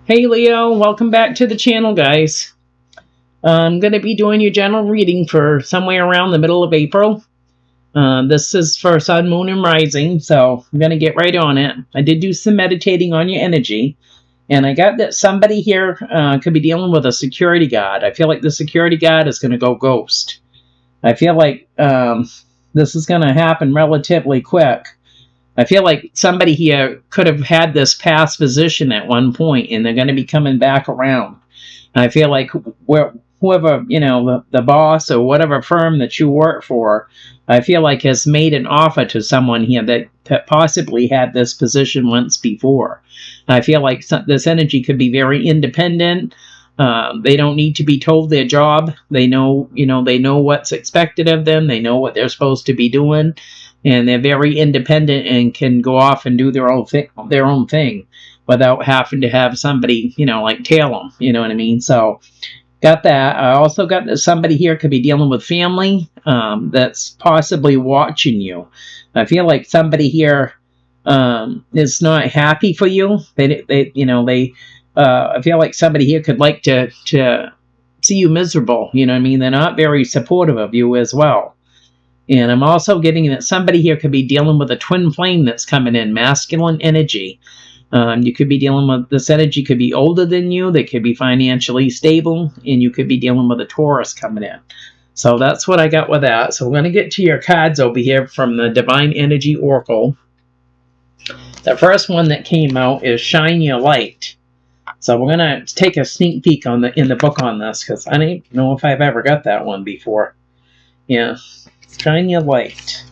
Hey Leo, welcome back to the channel, guys. I'm going to be doing your general reading for somewhere around the middle of April. This is for Sun, Moon, and Rising, so I'm going to get right on it. I did do some meditating on your energy, and I got that somebody here could be dealing with a security guard. I feel like the security guard is going to go ghost. I feel like this is going to happen relatively quick. I feel like somebody here could have had this past position at one point, and they're going to be coming back around. I feel like whoever, the boss or whatever firm that you work for, I feel like has made an offer to someone here that possibly had this position once before. I feel like this energy could be very independent. They don't need to be told their job. They know what's expected of them. They know what they're supposed to be doing. And they're very independent and can go off and do their own thing without having to have somebody, like tail them. You know what I mean? So, got that. I also got that somebody here could be dealing with family that's possibly watching you. I feel like somebody here is not happy for you. I feel like somebody here could like to see you miserable. You know what I mean? They're not very supportive of you as well. And I'm also getting that somebody here could be dealing with a twin flame that's coming in, masculine energy. You could be dealing with this energy, could be older than you, they could be financially stable, and you could be dealing with a Taurus coming in. So that's what I got with that. So we're going to get to your cards over here from the Divine Energy Oracle. The first one that came out is Shine Your Light. So we're going to take a sneak peek in the book on this, because I don't know if I've ever got that one before. Yeah. Shine your light.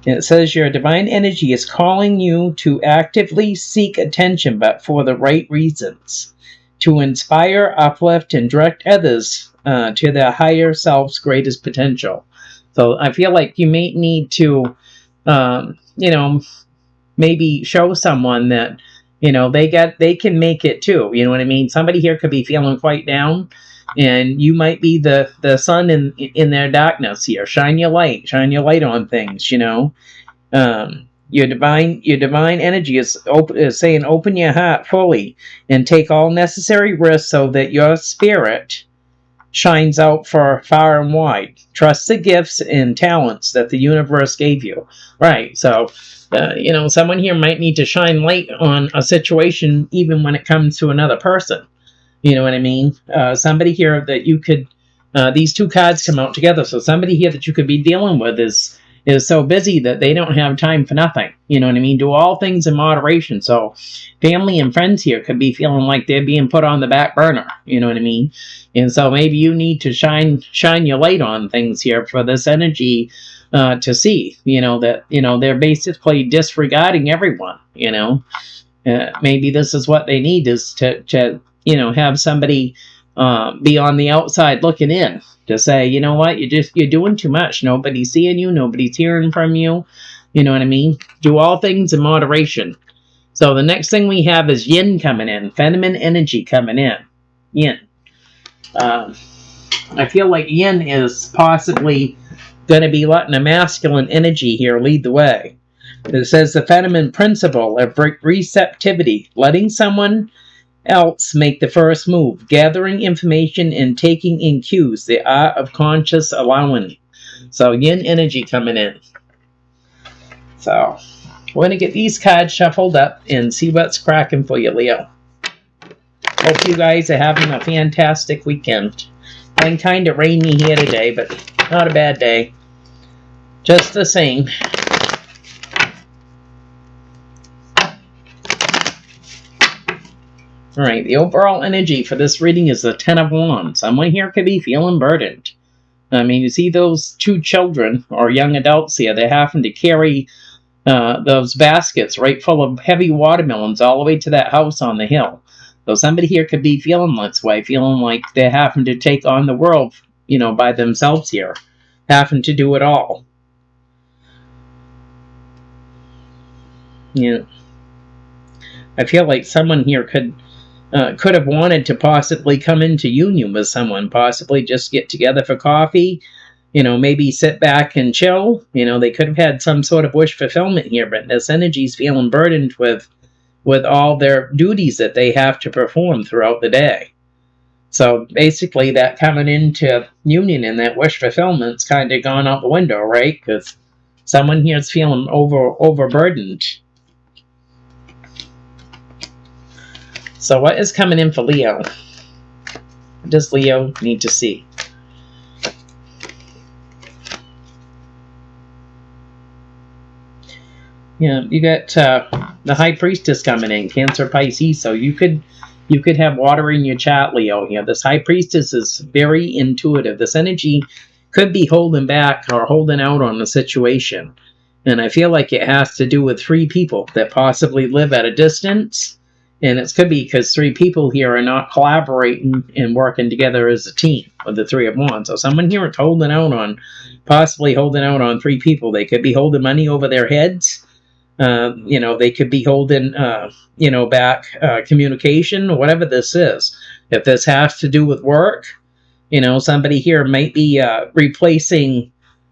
And it says your divine energy is calling you to actively seek attention, but for the right reasons. To inspire, uplift, and direct others to their higher self's greatest potential. So I feel like you may need to, maybe show someone that, they can make it too. You know what I mean? Somebody here could be feeling quite down. And you might be the sun in their darkness here. Shine your light on things. Your divine energy is saying, open your heart fully and take all necessary risks so that your spirit shines out for far and wide. Trust the gifts and talents that the universe gave you. Right. So, someone here might need to shine light on a situation, even when it comes to another person. You know what I mean? Somebody here that you could, these two cards come out together. So somebody here that you could be dealing with is so busy that they don't have time for nothing. You know what I mean? Do all things in moderation. So family and friends here could be feeling like they're being put on the back burner. You know what I mean? And so maybe you need to shine your light on things here for this energy to see, that, they're basically disregarding everyone, maybe this is what they need, is to have somebody be on the outside looking in to say, you know what, you're doing too much. Nobody's seeing you. Nobody's hearing from you. You know what I mean? Do all things in moderation. So the next thing we have is yin coming in, feminine energy coming in. Yin. I feel like yin is possibly going to be letting a masculine energy here lead the way. It says the feminine principle of receptivity, letting someone else make the first move, gathering information and taking in cues, the art of conscious allowing. So yin energy coming in. So we're going to get these cards shuffled up and see what's cracking for you, Leo. Hope you guys are having a fantastic weekend. Been kind of rainy here today, but not a bad day. Just the same. Alright, the overall energy for this reading is the Ten of Wands. Someone here could be feeling burdened. I mean, you see those two children, or young adults here, they're having to carry those baskets right full of heavy watermelons all the way to that house on the hill. So somebody here could be feeling this way, feeling like they're having to take on the world, by themselves here. Having to do it all. Yeah. I feel like someone here could have wanted to possibly come into union with someone, possibly just get together for coffee, maybe sit back and chill. They could have had some sort of wish fulfillment here, but this energy's feeling burdened with with all their duties that they have to perform throughout the day. So basically that coming into union and that wish fulfillment's kind of gone out the window, right? Because someone here is feeling overburdened. So what is coming in for Leo? What does Leo need to see? Yeah, you got the High Priestess coming in, Cancer, Pisces. So you could have water in your chart, Leo. You know, this High Priestess is very intuitive. This energy could be holding back or holding out on the situation. And I feel like it has to do with 3 people that possibly live at a distance. And it could be because 3 people here are not collaborating and working together as a team with the 3 of Wands. So someone here is possibly holding out on 3 people. They could be holding money over their heads. They could be holding, back communication, or whatever this is. If this has to do with work, somebody here might be replacing,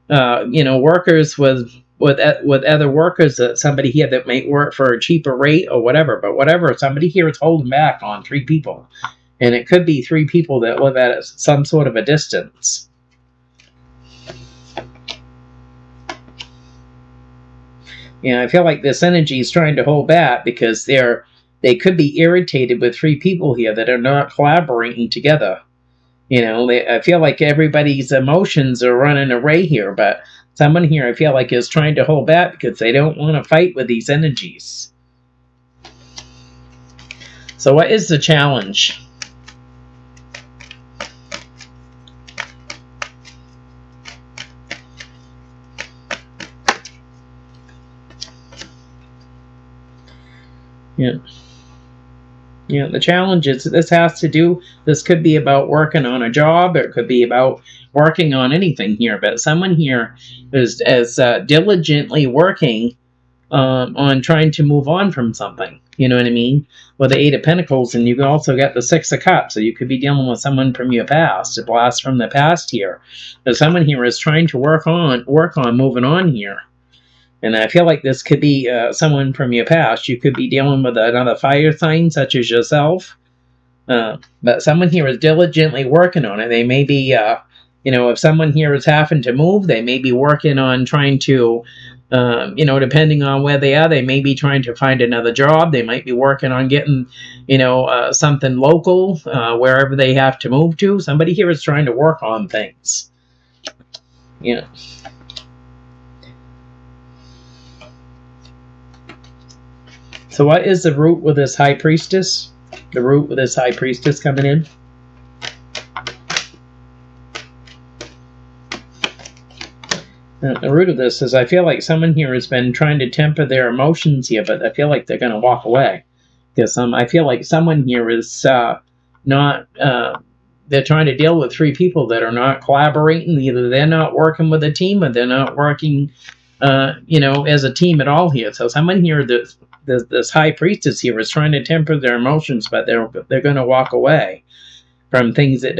workers with other workers, that somebody here that might work for a cheaper rate or whatever. But whatever, somebody here is holding back on 3 people. And it could be 3 people that live at some sort of a distance. I feel like this energy is trying to hold back because they could be irritated with 3 people here that are not collaborating together. I feel like everybody's emotions are running away here, but someone here I feel like is trying to hold back because they don't want to fight with these energies. So what is the challenge? The challenge is this could be about working on a job, or it could be about working on anything here, but someone here is diligently working on trying to move on from something. You know what I mean? With the 8 of Pentacles, and you also got the 6 of Cups, so you could be dealing with someone from your past, a blast from the past here. But someone here is trying to work on moving on here. And I feel like this could be someone from your past. You could be dealing with another fire sign, such as yourself. But someone here is diligently working on it. They may be, if someone here is having to move, they may be working on trying to, depending on where they are, they may be trying to find another job. They might be working on getting, something local, wherever they have to move to. Somebody here is trying to work on things. So what is the root with this High Priestess? The root with this High Priestess coming in? The root of this is I feel like someone here has been trying to temper their emotions here, but I feel like they're going to walk away. Because I feel like someone here is not... they're trying to deal with 3 people that are not collaborating. Either they're not working with a team, or they're not working, as a team at all here. So someone here... This High Priestess here is trying to temper their emotions, but they're going to walk away from things that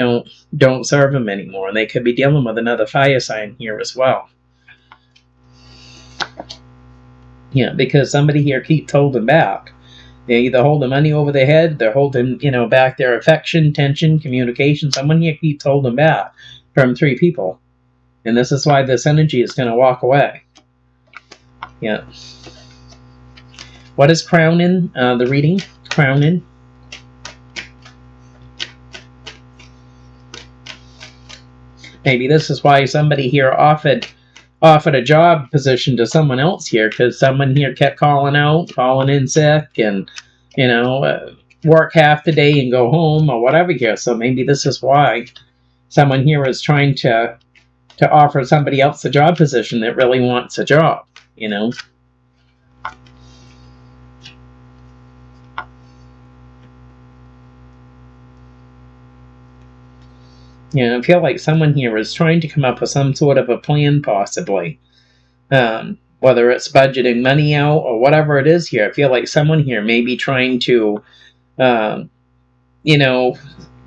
don't serve them anymore. And they could be dealing with another fire sign here as well. Because somebody here keeps holding back. They're either holding money over their head, they're holding, back their affection, tension, communication. Someone here keeps holding back from 3 people. And this is why this energy is going to walk away. What is crowning the reading? Crowning. Maybe this is why somebody here offered a job position to someone else here, because someone here kept calling in sick, and work half the day and go home or whatever here. So maybe this is why someone here is trying to offer somebody else a job position that really wants a job. I feel like someone here is trying to come up with some sort of a plan, possibly. Whether it's budgeting money out or whatever it is here. I feel like someone here may be trying to,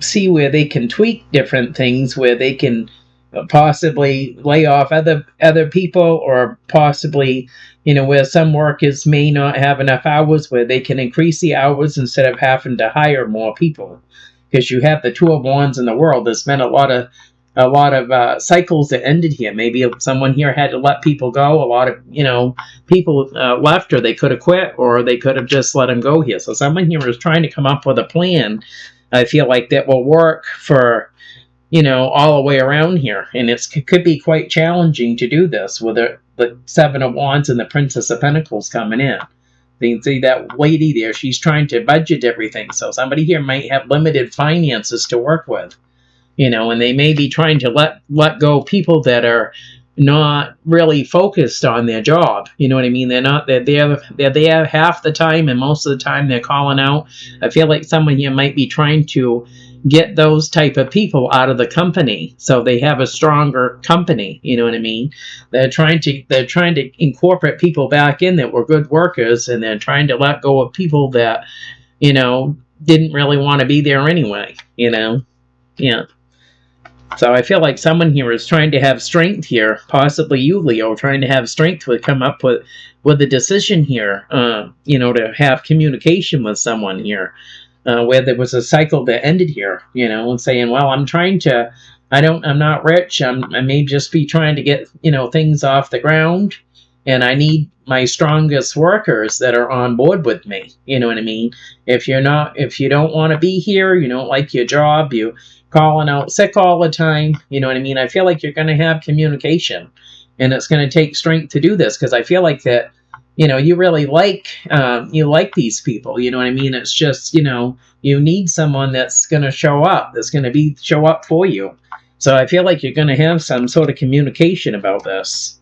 see where they can tweak different things, where they can, possibly lay off other people, or possibly, where some workers may not have enough hours, where they can increase the hours instead of having to hire more people. Because you have the Two of Wands in the world. There's been a lot of cycles that ended here. Maybe someone here had to let people go. A lot of people left, or they could have quit, or they could have just let them go here. So someone here is trying to come up with a plan, I feel like, that will work for all the way around here. And it could be quite challenging to do this with the Seven of Wands and the Princess of Pentacles coming in. You can see that lady there, she's trying to budget everything. So somebody here might have limited finances to work with, and they may be trying to let go people that are not really focused on their job. You know what I mean? They're there half the time, and most of the time they're calling out. I feel like someone here might be trying to get those type of people out of the company so they have a stronger company. You know what I mean? They're trying to incorporate people back in that were good workers, and they're trying to let go of people that didn't really want to be there anyway. Yeah. So I feel like someone here is trying to have strength here, possibly you, Leo, trying to have strength to come up with a decision here, to have communication with someone here, where there was a cycle that ended here, and saying, well, I'm not rich, I may just be trying to get, things off the ground, and I need my strongest workers that are on board with me. You know what I mean? If you don't want to be here, you don't like your job, you calling out sick all the time, you know what I mean? I feel like you're going to have communication, and it's going to take strength to do this, because I feel like that, you really like these people, you know what I mean? It's just, you need someone that's going to show up, show up for you. So I feel like you're going to have some sort of communication about this.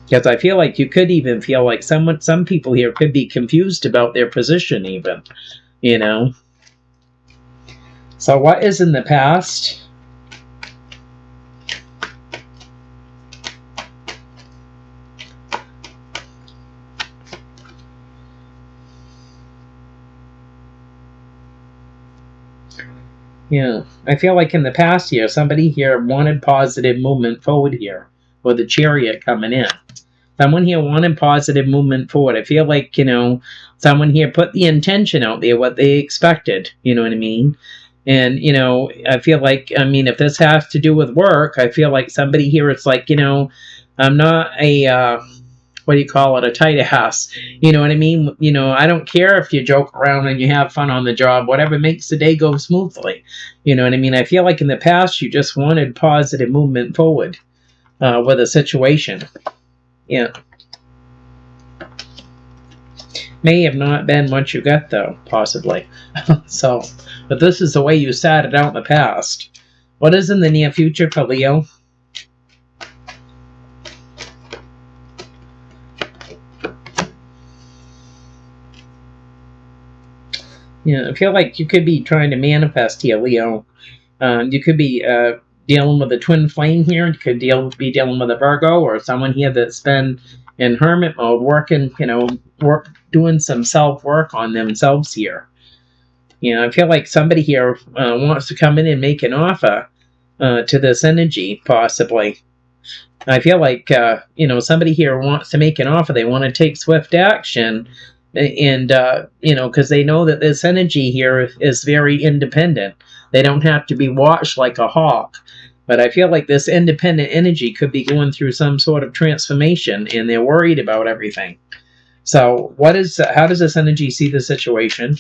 Because I feel like you could even feel like some people here could be confused about their position even, So what is in the past? Yeah, I feel like in the past here, somebody here wanted positive movement forward here, with the Chariot coming in. Someone here wanted positive movement forward. I feel like, someone here put the intention out there, what they expected, you know what I mean? And, I feel like, if this has to do with work, I feel like somebody here is like, I'm not a, what do you call it, a tight ass. You know what I mean? I don't care if you joke around and you have fun on the job, whatever makes the day go smoothly. You know what I mean? I feel like in the past you just wanted positive movement forward with a situation. Yeah. May have not been what you got, though, possibly. So, but this is the way you started out in the past. What is in the near future for Leo? Yeah, I feel like you could be trying to manifest here, Leo. You could be dealing with a twin flame here. You could be dealing with a Virgo, or someone here that's been in hermit mode, working, doing some self-work on themselves here. I feel like somebody here wants to come in and make an offer to this energy, possibly. I feel like, somebody here wants to make an offer. They want to take swift action, and, because they know that this energy here is very independent. They don't have to be watched like a hawk. But I feel like this independent energy could be going through some sort of transformation, and they're worried about everything. So how does this energy see the situation?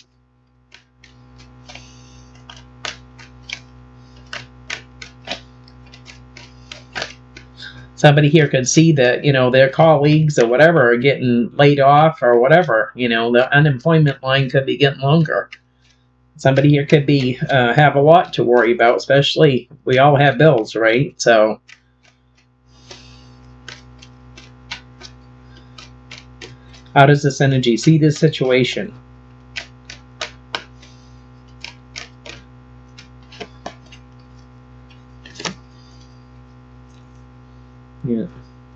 Somebody here could see that, their colleagues or whatever are getting laid off or whatever. The unemployment line could be getting longer. Somebody here could be have a lot to worry about, especially we all have bills, right? So how does this energy see this situation?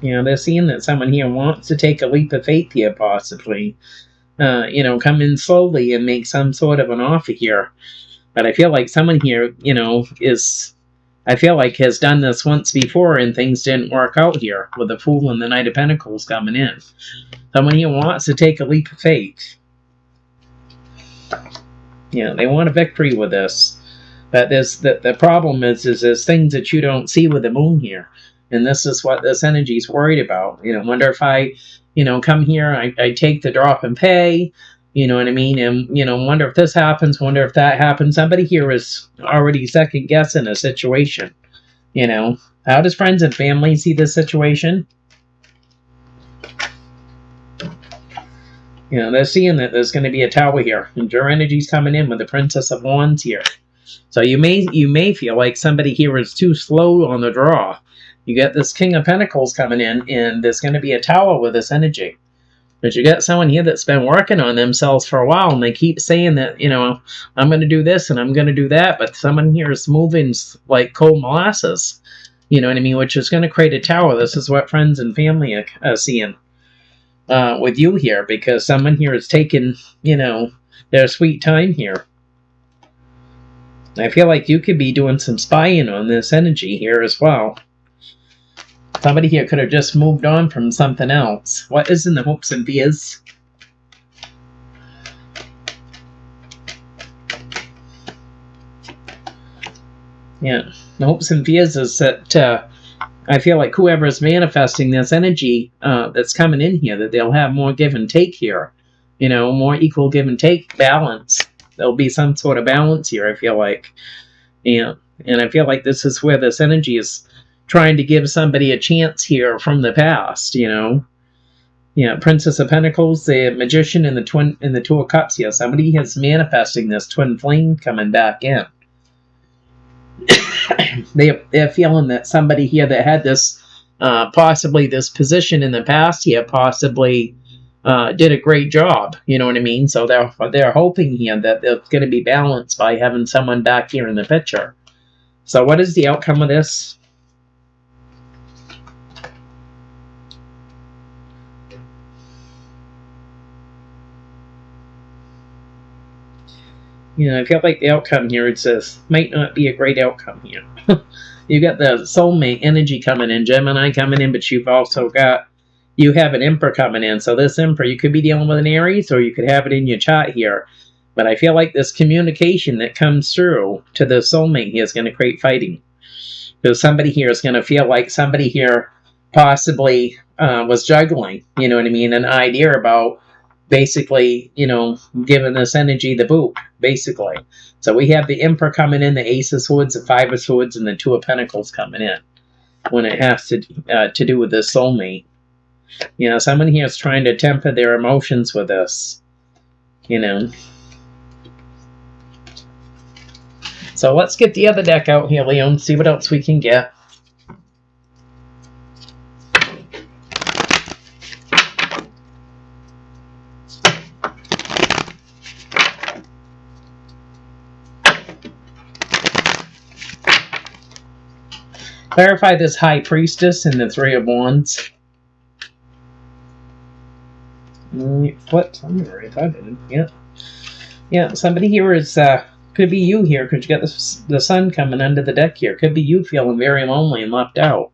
Yeah, they're seeing that someone here wants to take a leap of faith here, possibly. Come in slowly and make some sort of an offer here. But I feel like someone here, is I feel like has done this once before and things didn't work out here with the Fool and the Knight of Pentacles coming in. Someone here wants to take a leap of faith. Yeah, they want a victory with this. But the problem is there's things that you don't see with the Moon here. And this is what this energy is worried about. Wonder if I, come here, I take the drop and pay. You know what I mean? And, wonder if this happens, wonder if that happens. Somebody here is already second guessing a situation. How does friends and family see this situation? They're seeing that there's going to be a Tower here. And your energy's coming in with the Princess of Wands here. So you may feel like somebody here is too slow on the draw. You get this King of Pentacles coming in, and there's going to be a Tower with this energy. But you got someone here that's been working on themselves for a while, and they keep saying that, I'm going to do this and I'm going to do that, but someone here is moving like cold molasses, you know what I mean, which is going to create a Tower. This is what friends and family are seeing with you here, because someone here is taking, their sweet time here. I feel like you could be doing some spying on this energy here as well. Somebody here could have just moved on from something else. What is in the hopes and fears? Yeah, the hopes and fears is that I feel like whoever is manifesting this energy that's coming in here, that they'll have more give and take here. More equal give and take, balance. There'll be some sort of balance here, I feel like. Yeah, and I feel like this is where this energy is trying to give somebody a chance here from the past, Princess of Pentacles, the Magician, and the Two of Cups here. Somebody is manifesting this twin flame coming back in. They're feeling that somebody here that had this, possibly this position in the past here, possibly did a great job, you know what I mean? So they're hoping here that it's going to be balanced by having someone back here in the picture. So what is the outcome of this? I feel like the outcome here, it says, might not be a great outcome here. You got the soulmate energy coming in, Gemini coming in, but you've also got, you have an Emperor coming in. So this Emperor, you could be dealing with an Aries, or you could have it in your chart here. But I feel like this communication that comes through to the soulmate here is going to create fighting. Because somebody here is going to feel like somebody here possibly was juggling, you know what I mean, an idea about basically, giving this energy the boot, basically. So we have the Emperor coming in, the Ace of Swords, the Five of Swords, and the Two of Pentacles coming in when it has to do with this soulmate. Someone here is trying to temper their emotions with this, So let's get the other deck out here, Leo, and see what else we can get. Clarify this High Priestess and the Three of Wands. What? I thought I did. Yeah. Yeah, somebody here is, could be you here, because you got the sun coming under the deck here. Could be you feeling very lonely and left out.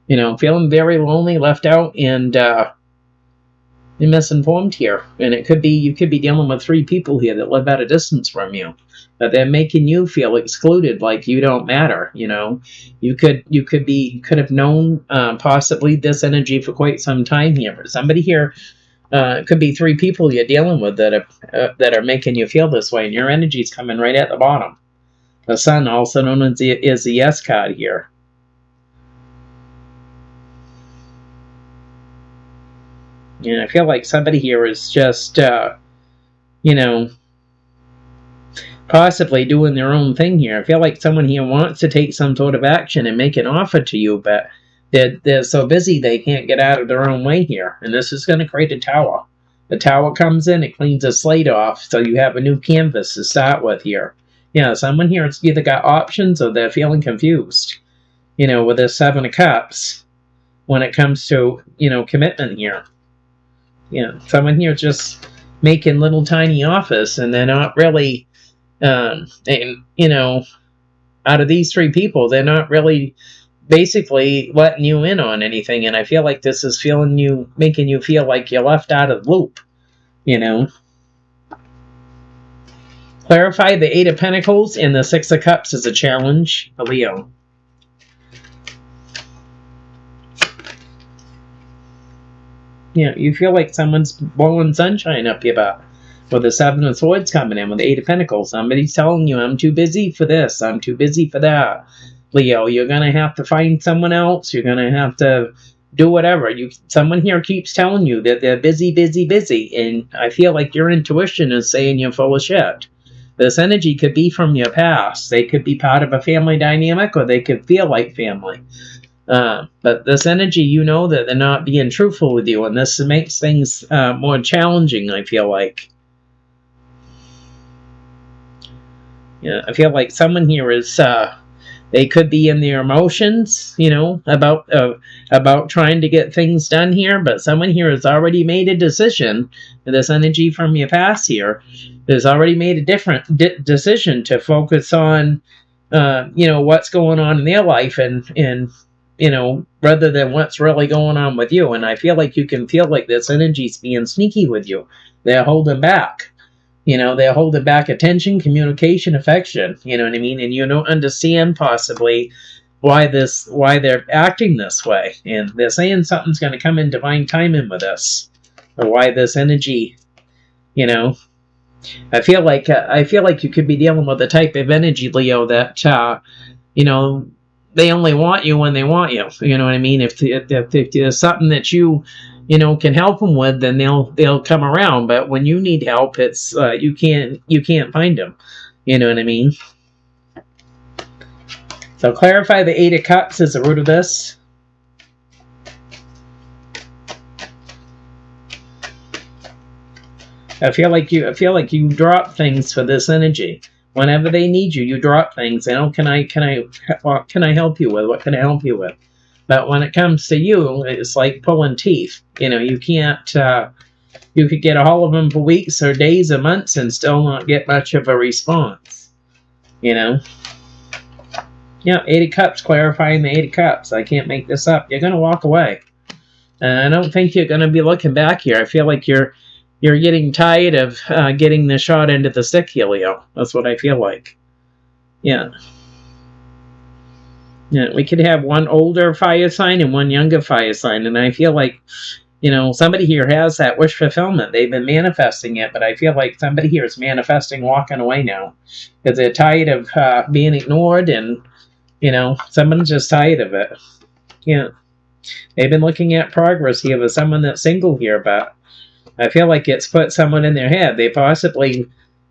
Feeling very lonely, left out, and misinformed here. And it could be, you could be dealing with three people here that live at a distance from you. That they're making you feel excluded, like you don't matter, You could have known possibly this energy for quite some time here. But somebody here, could be three people you're dealing with that are making you feel this way, and your energy's coming right at the bottom. The Sun, also known as the Yes card here. And I feel like somebody here is just, possibly doing their own thing here. I feel like someone here wants to take some sort of action and make an offer to you, but they're so busy they can't get out of their own way here. And this is going to create a Tower. The Tower comes in, it cleans a slate off, so you have a new canvas to start with here. Someone here has either got options or they're feeling confused, with the Seven of Cups when it comes to, commitment here. Someone here just making little tiny offers, and they're not really, out of these three people, they're not really basically letting you in on anything. And I feel like this is making you feel like you're left out of the loop, you know. Clarify the Eight of Pentacles and the Six of Cups as a challenge for Leo. Yeah, you feel like someone's blowing sunshine up your butt. With the Seven of Swords coming in, with the Eight of Pentacles. Somebody's telling you, I'm too busy for this, I'm too busy for that. Leo, you're going to have to find someone else. You're going to have to do whatever. Someone here keeps telling you that they're busy, busy, busy. And I feel like your intuition is saying you're full of shit. This energy could be from your past. They could be part of a family dynamic, or they could feel like family. But this energy, you know that they're not being truthful with you, and this makes things more challenging, I feel like. Yeah, I feel like someone here is, they could be in their emotions, you know, about trying to get things done here, but someone here has already made a decision. This energy from your past here has already made a different decision to focus on, you know, what's going on in their life and you know, rather than what's really going on with you. And I feel like you can feel like this energy's being sneaky with you. They're holding back. You know, they're holding back attention, communication, affection. You know what I mean? And you don't understand possibly why they're acting this way. And they're saying something's going to come in divine timing with this. Or why this energy, you know. I feel like you could be dealing with a type of energy, Leo, that, you know, they only want you when they want you. You know what I mean? If there's something that you know, can help them with, then they'll come around. But when you need help, it's you can't find them. You know what I mean? So clarify the Eight of Cups as the root of this. I feel like you drop things for this energy. Whenever they need you, you drop things. You know, what can I help you with? What can I help you with? But when it comes to you, it's like pulling teeth. You know, you can't, you could get a hold of them for weeks or days or months and still not get much of a response. You know? Yeah, Eight of Cups, clarifying the Eight of Cups. I can't make this up. You're going to walk away. And I don't think you're going to be looking back here. I feel like you're getting tired of getting the shot into the stick here, Leo. That's what I feel like. Yeah. Yeah, we could have one older fire sign and one younger fire sign. And I feel like, you know, somebody here has that wish fulfillment. They've been manifesting it, but I feel like somebody here is manifesting walking away now. Because they're tired of being ignored and, you know, someone's just tired of it. Yeah. They've been looking at progress here with someone that's single here, but I feel like it's put someone in their head. They possibly,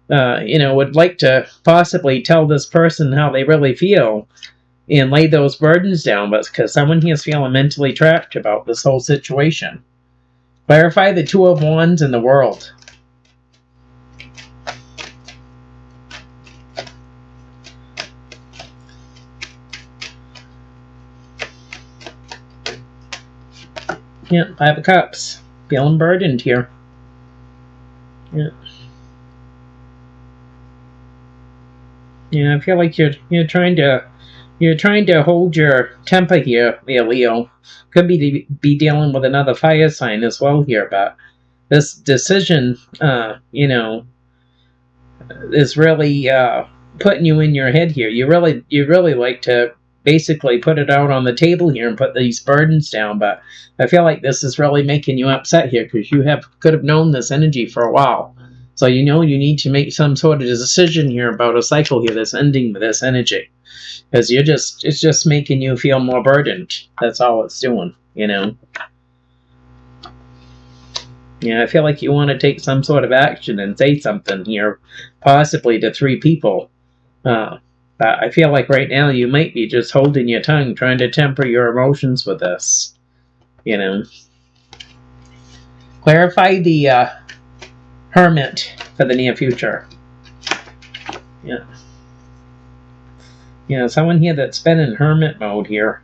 you know, would like to possibly tell this person how they really feel and lay those burdens down, but because someone here is feeling mentally trapped about this whole situation. Clarify the Two of Wands in the World. Yeah, Five of Cups. Feeling burdened here. Yeah. Yeah, I feel like you're trying to hold your temper here, Leo. Could be dealing with another fire sign as well here, but this decision, you know, is really putting you in your head here. You really like to basically put it out on the table here and put these burdens down, but I feel like this is really making you upset here because you could have known this energy for a while. So you know you need to make some sort of decision here about a cycle here that's ending with this energy. Because it's just making you feel more burdened. That's all it's doing, you know. Yeah, I feel like you want to take some sort of action and say something here, possibly to three people. But I feel like right now you might be just holding your tongue, trying to temper your emotions with this, you know. Clarify the Hermit for the near future. Yeah. You know, someone here that's been in hermit mode here,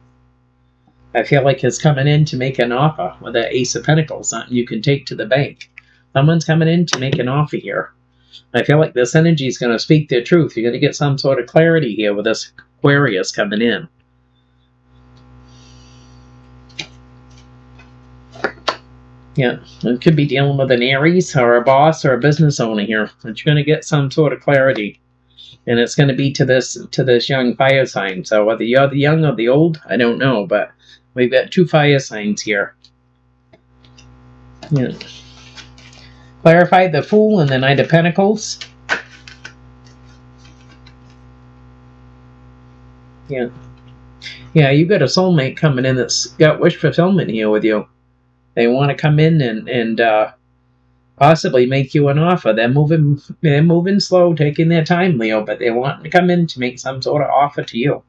I feel like is coming in to make an offer with that Ace of Pentacles, something you can take to the bank. Someone's coming in to make an offer here. I feel like this energy is going to speak their truth. You're going to get some sort of clarity here with this Aquarius coming in. Yeah, it could be dealing with an Aries or a boss or a business owner here. But you're going to get some sort of clarity. And it's going to be to this young fire sign. So whether you're the young or the old, I don't know. But we've got 2 fire signs here. Yeah. Clarify the Fool and the Knight of Pentacles. Yeah. Yeah, you got a soulmate coming in that's got wish fulfillment here with you. They want to come in and possibly make you an offer. They're moving slow, taking their time, Leo, but they want to come in to make some sort of offer to you.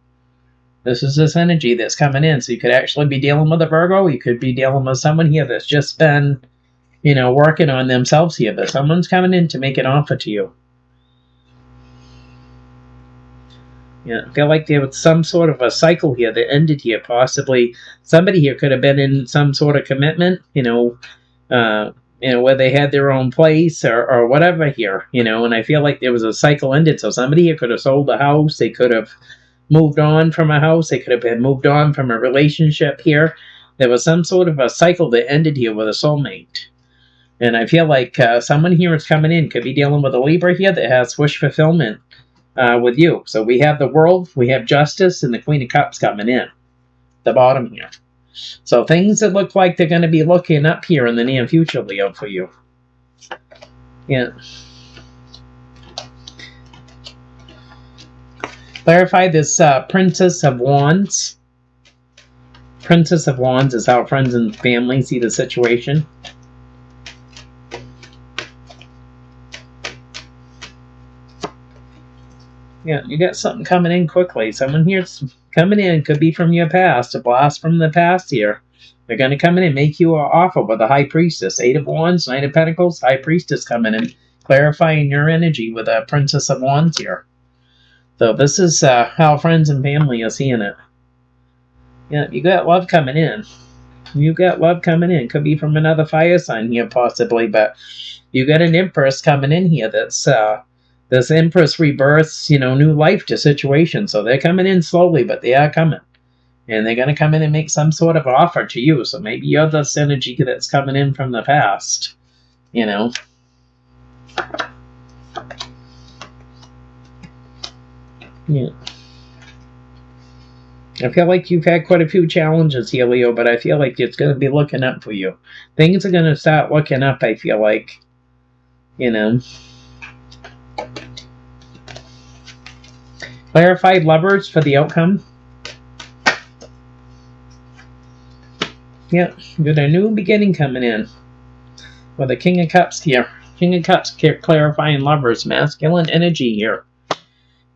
This is this energy that's coming in. So you could actually be dealing with a Virgo. You could be dealing with someone here that's just been, working on themselves here. But someone's coming in to make an offer to you. Yeah, I feel like there was some sort of a cycle here that ended here. Possibly somebody here could have been in some sort of commitment, where they had their own place or whatever here, and I feel like there was a cycle ended. So somebody here could have sold a house. They could have moved on from a house. They could have been moved on from a relationship here. There was some sort of a cycle that ended here with a soulmate. And I feel like someone here is coming in, could be dealing with a Libra here that has wish fulfillment with you. So we have the World, we have Justice, and the Queen of Cups coming in. The bottom here. So things that look like they're going to be looking up here in the near future, Leo, for you. Yeah. Clarify this Princess of Wands. Princess of Wands is how friends and family see the situation. Yeah, you got something coming in quickly. Someone here's coming in, could be from your past, a blast from the past here. They're going to come in and make you an offer with the High Priestess. 8 of Wands, 9 of Pentacles, High Priestess coming in, clarifying your energy with a Princess of Wands here. So this is how friends and family are seeing it. Yeah, you got love coming in. You got love coming in. Could be from another fire sign here, possibly, but you got an Empress coming in here that's... this Empress rebirths, new life to situations. So they're coming in slowly, but they are coming. And they're going to come in and make some sort of offer to you. So maybe you're this energy that's coming in from the past. Yeah. I feel like you've had quite a few challenges here, Leo, but I feel like it's going to be looking up for you. Things are going to start looking up, I feel like. Clarified Lovers for the outcome. Yeah, got a new beginning coming in. With the King of Cups here. King of Cups clarifying Lovers. Masculine energy here.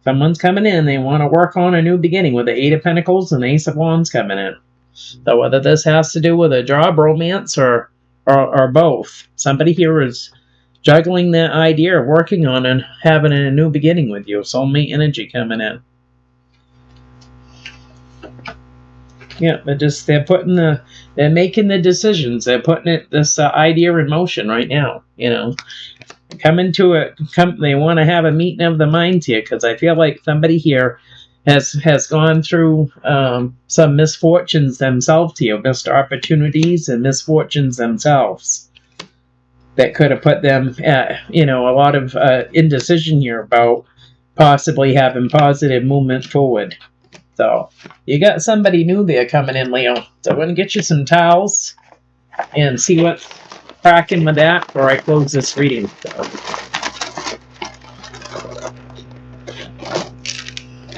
Someone's coming in. They want to work on a new beginning with the 8 of Pentacles and Ace of Wands coming in. So whether this has to do with a job, romance, or both. Somebody here is juggling that idea of working on and having a new beginning with you. Soulmate energy coming in. Yeah, they're making the decisions. They're putting this idea in motion right now. Coming to it. They want to have a meeting of the minds here, because I feel like somebody here has gone through some misfortunes themselves here, missed opportunities and misfortunes themselves. That could have put them at, a lot of indecision here about possibly having positive movement forward. So, you got somebody new there coming in, Leo. So, I'm going to get you some towels and see what's cracking with that before I close this reading. So,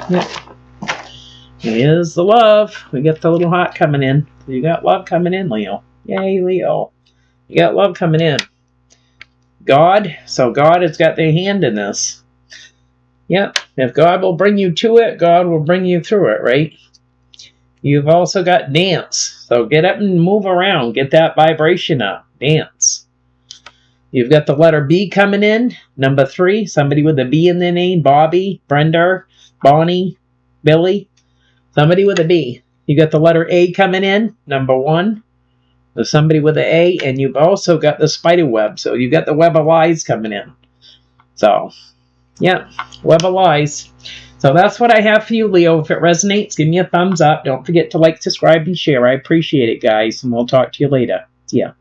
yeah. Here's the love. We got the little heart coming in. You got love coming in, Leo. Yay, Leo. You got love coming in. God, so God has got their hand in this. Yep, if God will bring you to it, God will bring you through it, right? You've also got dance. So get up and move around. Get that vibration up. Dance. You've got the letter B coming in. Number 3, somebody with a B in their name. Bobby, Brenda, Bonnie, Billy. Somebody with a B. You got the letter A coming in. Number 1. There's somebody with an A, and you've also got the spider web. So you've got the web of lies coming in. So, yeah, web of lies. So that's what I have for you, Leo. If it resonates, give me a thumbs up. Don't forget to like, subscribe, and share. I appreciate it, guys. And we'll talk to you later. See ya.